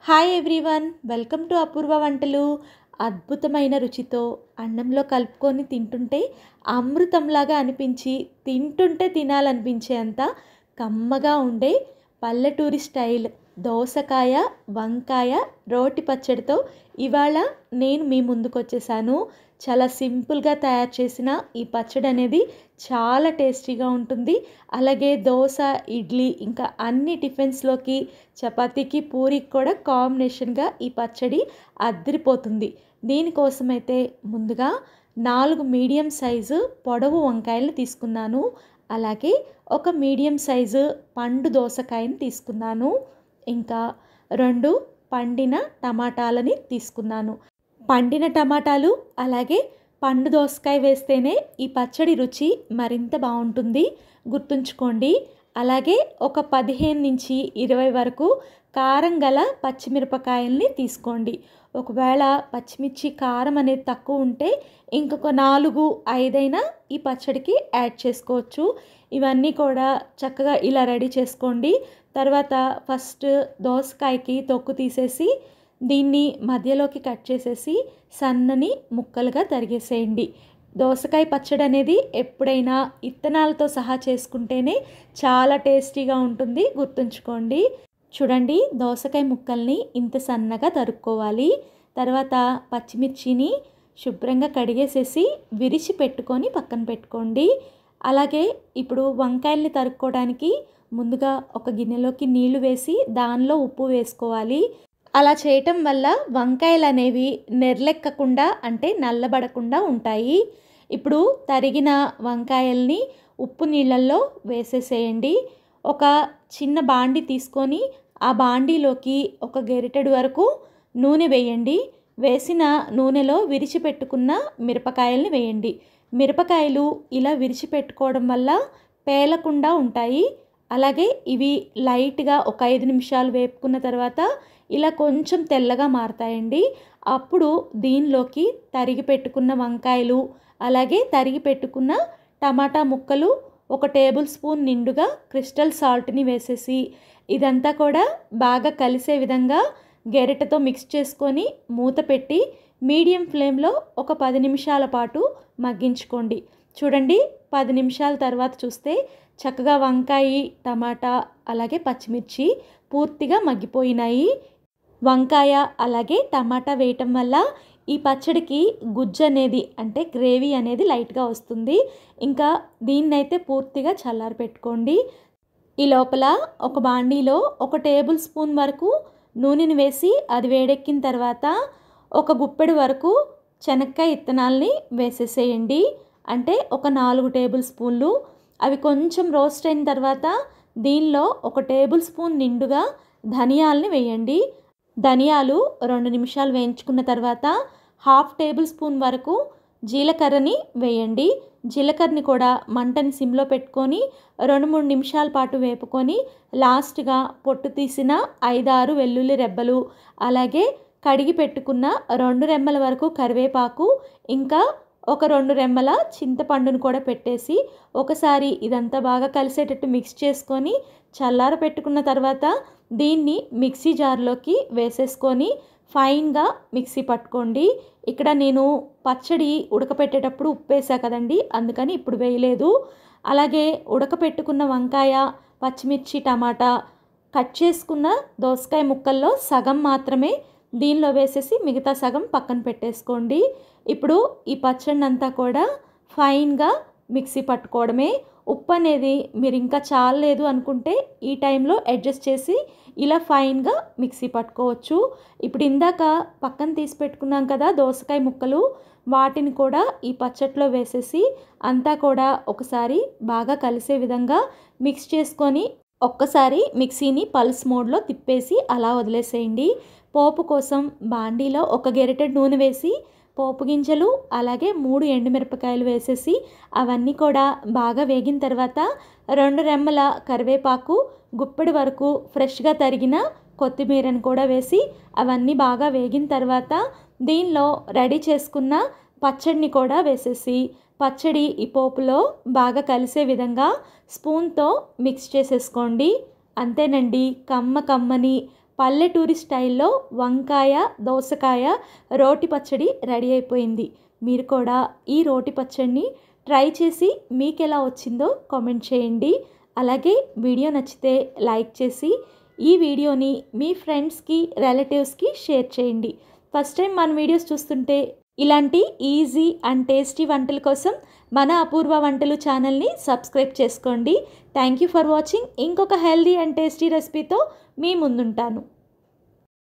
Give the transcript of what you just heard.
Hi everyone, welcome to అపూర్వ వంటలు. అద్భుతమైన రుచితో అన్నంలో కలుపుకొని తింటుంటే అమృతంలాగా అనిపించి తింటుంటే తినాలనిపించేంత కమ్మగా ఉండే పల్లెటూరి స్టైల్ దోసకాయ వంకాయ రోటి పచ్చడితో ఇవాళ నేను మీ ముందుకు వచ్చేసాను. చాలా సింపుల్గా తయారు చేసిన ఈ పచ్చడి అనేది చాలా టేస్టీగా ఉంటుంది. అలాగే దోశ, ఇడ్లీ ఇంకా అన్ని టిఫిన్స్లోకి, చపాతీకి, పూరికి కూడా కాంబినేషన్గా ఈ పచ్చడి అదిరిపోతుంది. దీనికోసమైతే ముందుగా 4 మీడియం సైజు పొడవు వంకాయలు తీసుకున్నాను. అలాగే ఒక మీడియం సైజు పండు దోసకాయని తీసుకున్నాను. ఇంకా 2 పండిన టమాటాలని తీసుకున్నాను. పండిన టమాటాలు అలాగే పండు దోసకాయ వేస్తేనే ఈ పచ్చడి రుచి మరింత బాగుంటుంది, గుర్తుంచుకోండి. అలాగే ఒక 15 నుంచి 20 వరకు కారం గల పచ్చిమిరపకాయల్ని తీసుకోండి. ఒకవేళ పచ్చిమిర్చి కారం అనేది తక్కువ ఉంటే ఇంకొక 4, 5 అయినా ఈ పచ్చడికి యాడ్ చేసుకోవచ్చు. ఇవన్నీ కూడా చక్కగా ఇలా రెడీ చేసుకోండి. తర్వాత ఫస్ట్ దోసకాయకి తొక్కు తీసేసి దీన్ని మధ్యలోకి కట్ చేసేసి సన్నని ముక్కలుగా తరిగేసేయండి. దోసకాయ పచ్చడి అనేది ఎప్పుడైనా ఇత్తనాలతో సహా చేసుకుంటేనే చాలా టేస్టీగా ఉంటుంది, గుర్తుంచుకోండి. చూడండి, దోసకాయ ముక్కల్ని ఇంత సన్నగా తరుక్కోవాలి. తర్వాత పచ్చిమిర్చిని శుభ్రంగా కడిగేసేసి విరిచి పెట్టుకొని పక్కన పెట్టుకోండి. అలాగే ఇప్పుడు వంకాయల్ని తరుక్కోవడానికి ముందుగా ఒక గిన్నెలోకి నీళ్లు వేసి దానిలో ఉప్పు వేసుకోవాలి. అలా చేయటం వల్ల వంకాయలు అనేవి నెర్లెక్కకుండా అంటే నల్లబడకుండా ఉంటాయి. ఇప్పుడు తరిగిన వంకాయల్ని ఉప్పు నీళ్ళల్లో వేసేసేయండి. ఒక చిన్న బాండి తీసుకొని ఆ బాండీలోకి ఒక గెరిటెడు వరకు నూనె వేయండి. వేసిన నూనెలో విరిచిపెట్టుకున్న మిరపకాయల్ని వేయండి. మిరపకాయలు ఇలా విరిచిపెట్టుకోవడం వల్ల పేలకుండా ఉంటాయి. అలాగే ఇవి లైట్గా ఒక 5 నిమిషాలు వేపుకున్న తర్వాత ఇలా కొంచెం తెల్లగా మారతాయండి. అప్పుడు దీనిలోకి తరిగి పెట్టుకున్న వంకాయలు అలాగే తరిగి పెట్టుకున్న టమాటా ముక్కలు, 1 టేబుల్ స్పూన్ నిండుగా క్రిస్టల్ సాల్ట్ని వేసేసి ఇదంతా కూడా బాగా కలిసే విధంగా గెరిటతో మిక్స్ చేసుకొని మూత పెట్టి మీడియం ఫ్లేమ్లో ఒక 10 నిమిషాల పాటు మగ్గించుకోండి. చూడండి, 10 నిమిషాల తర్వాత చూస్తే చక్కగా వంకాయ, టమాటా అలాగే పచ్చిమిర్చి పూర్తిగా మగ్గిపోయినాయి. వంకాయ అలాగే టమాటా వేయటం వల్ల ఈ పచ్చడికి గుజ్జు అనేది అంటే గ్రేవీ అనేది లైట్గా వస్తుంది. ఇంకా దీన్నైతే పూర్తిగా చల్లారి పెట్టుకోండి. ఈ లోపల ఒక బాండీలో 1 టేబుల్ స్పూన్ వరకు నూనెని వేసి అది వేడెక్కిన తర్వాత ఒక గుప్పెడు వరకు శనక్కాయ ఇత్తనాల్ని వేసేసేయండి. అంటే ఒక 4 టేబుల్ స్పూన్లు. అవి కొంచెం రోస్ట్ అయిన తర్వాత దీనిలో 1 టేబుల్ స్పూన్ నిండుగా ధనియాల్ని వేయండి. ధనియాలు 2 నిమిషాలు వేయించుకున్న తర్వాత 1/2 టేబుల్ స్పూన్ వరకు జీలకర్రని వేయండి. జీలకర్రని కూడా మంటని సిమ్లో పెట్టుకొని 2-3 నిమిషాల పాటు వేపుకొని లాస్ట్గా పొట్టు తీసిన 5-6 వెల్లుల్లి రెబ్బలు అలాగే కడిగి పెట్టుకున్న 2 రెమ్మల వరకు కరివేపాకు ఇంకా ఒక 2 రెమ్మల చింతపండును కూడా పెట్టేసి ఒకసారి ఇదంతా బాగా కలిసేటట్టు మిక్స్ చేసుకొని చల్లార పెట్టుకున్న తర్వాత దీన్ని మిక్సీ జార్లోకి వేసేసుకొని ఫైన్గా మిక్సీ పట్టుకోండి. ఇక్కడ నేను పచ్చడి ఉడకపెట్టేటప్పుడు ఉప్పు వేసా కదండి, అందుకని ఇప్పుడు వేయలేదు. అలాగే ఉడకపెట్టుకున్న వంకాయ, పచ్చిమిర్చి, టమాటా కట్ చేసుకున్న దోసకాయ ముక్కల్లో సగం మాత్రమే దీనిలో వేసేసి మిగతా సగం పక్కన పెట్టేసుకోండి. ఇప్పుడు ఈ పచ్చడిని అంతా కూడా ఫైన్గా మిక్సీ పట్టుకోవడమే. ఉప్పు అనేది మీరు ఇంకా చాలలేదు అనుకుంటే ఈ టైంలో అడ్జస్ట్ చేసి ఇలా ఫైన్గా మిక్సీ పట్టుకోవచ్చు. ఇప్పుడు ఇందాక పక్కన తీసి పెట్టుకున్నాం కదా దోసకాయ ముక్కలు, వాటిని కూడా ఈ పచ్చట్లో వేసేసి అంతా కూడా ఒకసారి బాగా కలిసే విధంగా మిక్స్ చేసుకొని ఒక్కసారి మిక్సీని పల్స్ మోడ్లో తిప్పేసి అలా వదిలేసేయండి. పోపు కోసం బాండీలో ఒక గెరిటెడు నూనె వేసి పోపు గింజలు అలాగే 3 ఎండుమిరపకాయలు వేసేసి అవన్నీ కూడా బాగా వేగిన తర్వాత 2 రెమ్మల కరివేపాకు, గుప్పెడు వరకు ఫ్రెష్గా తరిగిన కొత్తిమీరను కూడా వేసి అవన్నీ బాగా వేగిన తర్వాత దీనిలో రెడీ చేసుకున్న పచ్చడిని కూడా వేసేసి పచ్చడి ఈ పోపులో బాగా కలిసే విధంగా స్పూన్తో మిక్స్ చేసేసుకోండి. అంతేనండి, కమ్మని పల్లెటూరి స్టైల్లో వంకాయ, దోసకాయ రోటి పచ్చడి రెడీ అయిపోయింది. మీరు కూడా ఈ రోటి పచ్చడిని ట్రై చేసి మీకు ఎలా వచ్చిందో కామెంట్ చేయండి. అలాగే వీడియో నచ్చితే లైక్ చేసి ఈ వీడియోని మీ ఫ్రెండ్స్కి, రిలేటివ్స్కి షేర్ చేయండి. ఫస్ట్ టైం మన వీడియోస్ చూస్తుంటే ఇలాంటి ఈజీ అండ్ టేస్టీ వంటల కోసం మన అపూర్వ వంటలు ఛానల్ని సబ్స్క్రైబ్ చేసుకోండి. Thank you for watching. ఇంకొక హెల్దీ అండ్ టేస్టీ రెసిపీతో మీ ముందుంటాను.